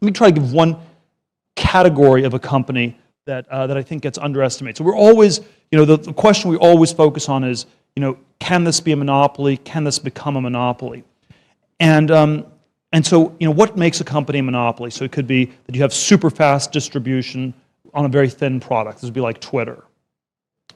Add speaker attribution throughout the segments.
Speaker 1: Let me try to give one category of a company that I think gets underestimated. So we're always, the question we always focus on is, can this be a monopoly? Can this become a monopoly? And so, what makes a company a monopoly? So it could be that you have super fast distribution on a very thin product. This would be like Twitter,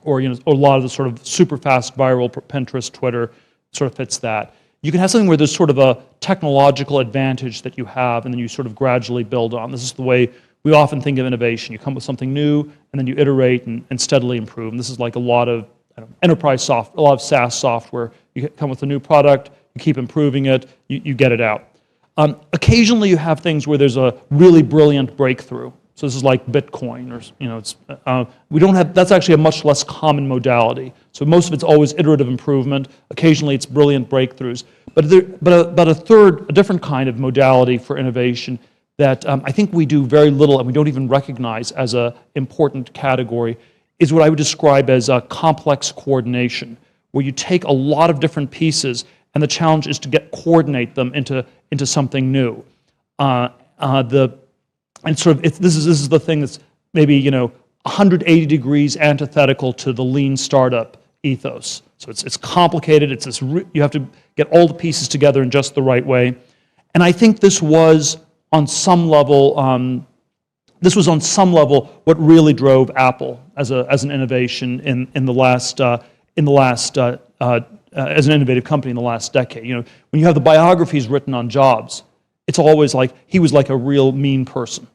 Speaker 1: or a lot of the sort of super fast viral Pinterest, Twitter sort of fits that. You can have something where there's sort of a technological advantage that you have, and then you sort of gradually build on. This is the way we often think of innovation. You come with something new, and then you iterate and steadily improve. And this is like a lot of enterprise software, a lot of SaaS software. You come with a new product, you keep improving it, you get it out. Occasionally, you have things where there's a really brilliant breakthrough. So this is like Bitcoin, or we don't have. That's actually a much less common modality. So most of it's always iterative improvement. Occasionally, it's brilliant breakthroughs. But a different kind of modality for innovation that I think we do very little and we don't even recognize as an important category is what I would describe as complex coordination, where you take a lot of different pieces and the challenge is to coordinate them into something new. This is the thing that's maybe 180 degrees antithetical to the lean startup ethos. So it's complicated. It's this you have to get all the pieces together in just the right way, and I think this was on some level what really drove Apple as an innovation in the last as an innovative company in the last decade. When you have the biographies written on Jobs, it's always like he was like a real mean person,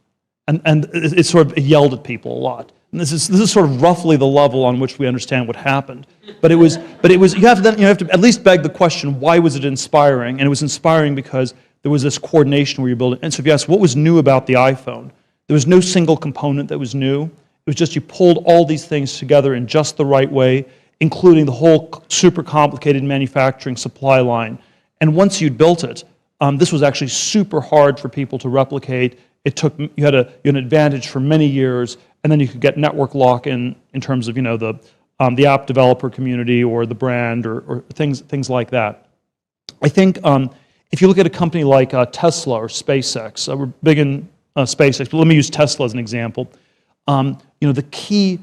Speaker 1: and it sort of yelled at people a lot. And this is sort of roughly the level on which we understand what happened. But it was you have to at least beg the question, why was it inspiring? And it was inspiring because there was this coordination where you're building. And so if you ask what was new about the iPhone, there was no single component that was new. It was just you pulled all these things together in just the right way, including the whole super complicated manufacturing supply line. And once you'd built it, this was actually super hard for people to replicate. You had an advantage for many years, and then you could get network lock-in terms of the app developer community or the brand or things like that. I think if you look at a company like Tesla or SpaceX, we're big in SpaceX, but let me use Tesla as an example. The key,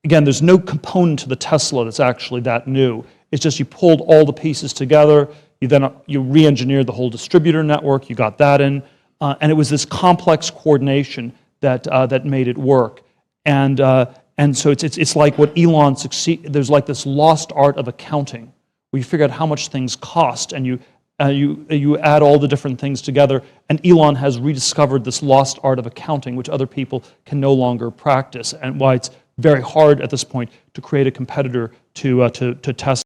Speaker 1: again, there's no component to the Tesla that's actually that new. It's just you pulled all the pieces together. You re-engineered the whole distributor network. You got that in, and it was this complex coordination that made it work. And so it's like what Elon succeeded. There's like this lost art of accounting, where you figure out how much things cost, and you add all the different things together. And Elon has rediscovered this lost art of accounting, which other people can no longer practice, and why it's very hard at this point to create a competitor to Tesla.